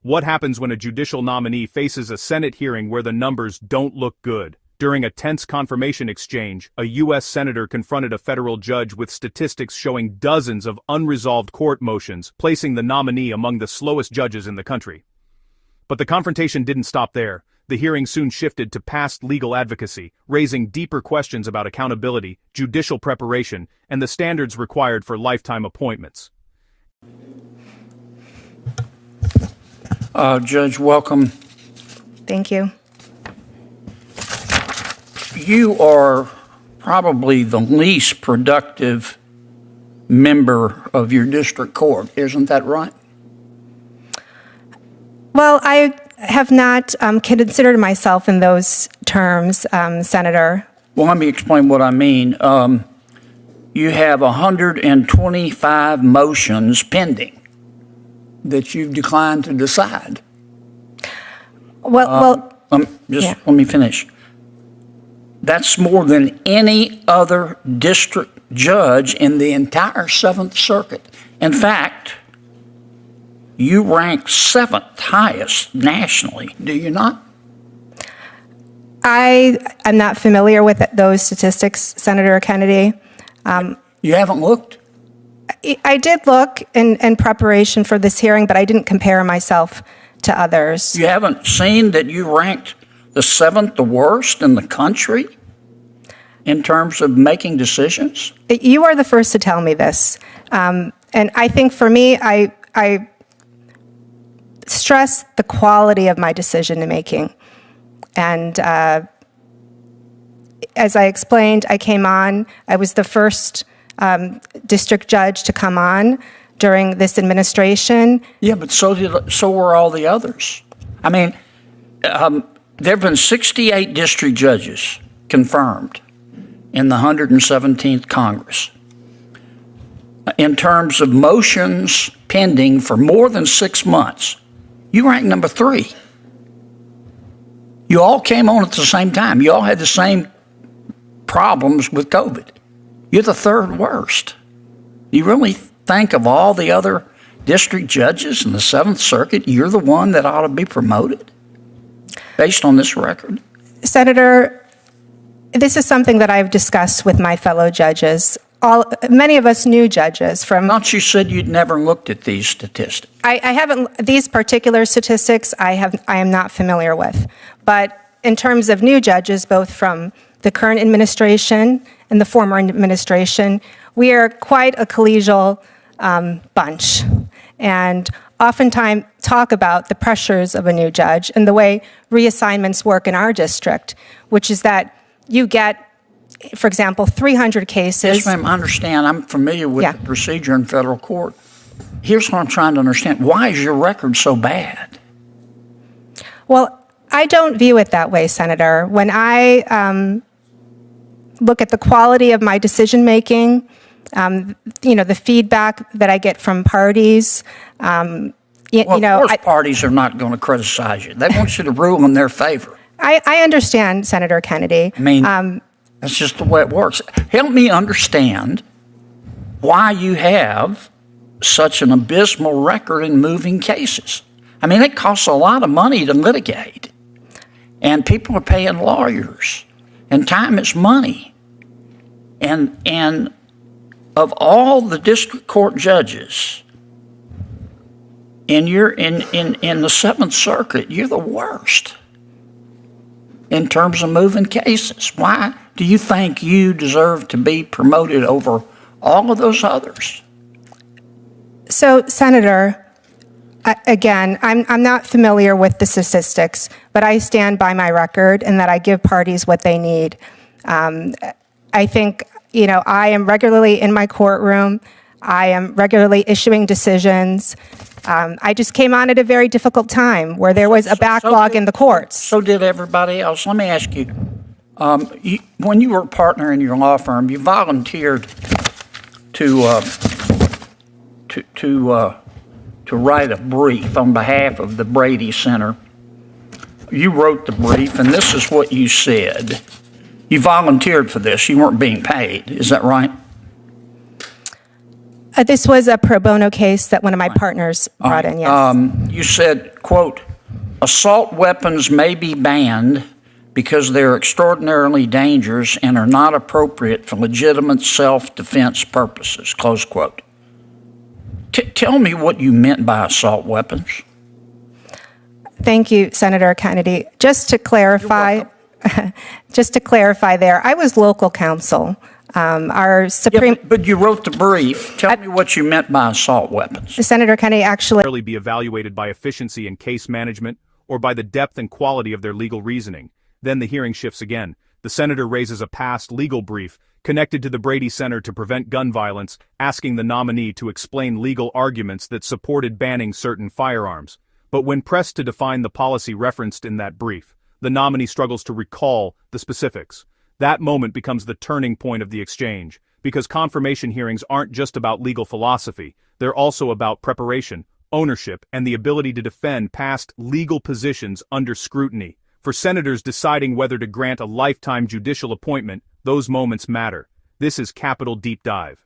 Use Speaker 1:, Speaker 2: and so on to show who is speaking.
Speaker 1: What happens when a judicial nominee faces a Senate hearing where the numbers don't look good? During a tense confirmation exchange, a U.S. senator confronted a federal judge with statistics showing dozens of unresolved court motions, placing the nominee among the slowest judges in the country. But the confrontation didn't stop there. The hearing soon shifted to past legal advocacy, raising deeper questions about accountability, judicial preparation, and the standards required for lifetime appointments.
Speaker 2: Judge, welcome.
Speaker 3: Thank you.
Speaker 2: You are probably the least productive member of your district court, isn't that right?
Speaker 3: Well, I have not considered myself in those terms, Senator.
Speaker 2: Well, let me explain what I mean. You have 125 motions pending that you've declined to decide. Let me finish. That's more than any other district judge in the entire Seventh Circuit. In fact, you rank 7th highest nationally, do you not?
Speaker 3: I am not familiar with those statistics, Senator Kennedy.
Speaker 2: You haven't looked?
Speaker 3: I did look in preparation for this hearing, but I didn't compare myself to others.
Speaker 2: You haven't seen that you ranked the 7th, the worst in the country in terms of making decisions?
Speaker 3: You are the first to tell me this. And I think for me, I stress the quality of my decision making. And as I explained, I came on, I was the first district judge to come on during this administration.
Speaker 2: Yeah, but so were all the others. I mean, there have been 68 district judges confirmed in the 117th Congress. In terms of motions pending for more than 6 months, you rank number 3. You all came on at the same time. You all had the same problems with COVID. You're the 3rd worst. You really think of all the other district judges in the 7th Circuit, you're the one that ought to be promoted based on this record?
Speaker 3: Senator, this is something that I've discussed with my fellow judges. Many of us new judges from...
Speaker 2: I thought you said you'd never looked at these statistics.
Speaker 3: I haven't, these particular statistics I am not familiar with. But in terms of new judges, both from the current administration and the former administration, we are quite a collegial bunch. And oftentimes talk about the pressures of a new judge and the way reassignments work in our district, which is that you get, for example, 300 cases.
Speaker 2: Yes, ma'am, I understand. I'm familiar with the procedure in federal court. Here's what I'm trying to understand. Why is your record so bad?
Speaker 3: Well, I don't view it that way, Senator. When I look at the quality of my decision-making, the feedback that I get from parties,
Speaker 2: of course parties are not going to criticize you. They want you to rule in their favor.
Speaker 3: I understand, Senator Kennedy.
Speaker 2: I mean, that's just the way it works. Help me understand why you have such an abysmal record in moving cases. I mean, it costs a lot of money to litigate, and people are paying lawyers, and time is money. And of all the district court judges in the 7th Circuit, you're the worst in terms of moving cases. Why do you think you deserve to be promoted over all of those others?
Speaker 3: So, Senator, again, I'm not familiar with the statistics, but I stand by my record and that I give parties what they need. I think, I am regularly in my courtroom. I am regularly issuing decisions. I just came on at a very difficult time where there was a backlog in the courts.
Speaker 2: So did everybody else. Let me ask you, when you were a partner in your law firm, you volunteered to write a brief on behalf of the Brady Center. You wrote the brief, and this is what you said. You volunteered for this. You weren't being paid. Is that right?
Speaker 3: This was a pro bono case that one of my partners brought in, yes.
Speaker 2: You said, quote, assault weapons may be banned because they're extraordinarily dangerous and are not appropriate for legitimate self-defense purposes, close quote. Tell me what you meant by assault weapons.
Speaker 3: Thank you, Senator Kennedy. Just to clarify there, I was local counsel. Our Supreme...
Speaker 2: Yeah, but you wrote the brief. Tell me what you meant by assault weapons.
Speaker 3: Senator Kennedy actually...
Speaker 1: be evaluated by efficiency in case management or by the depth and quality of their legal reasoning. Then the hearing shifts again. The senator raises a past legal brief connected to the Brady Center to Prevent Gun Violence, asking the nominee to explain legal arguments that supported banning certain firearms. But when pressed to define the policy referenced in that brief, the nominee struggles to recall the specifics. That moment becomes the turning point of the exchange, because confirmation hearings aren't just about legal philosophy, they're also about preparation, ownership, and the ability to defend past legal positions under scrutiny. For senators deciding whether to grant a lifetime judicial appointment, those moments matter. This is Capitol Deep Dive.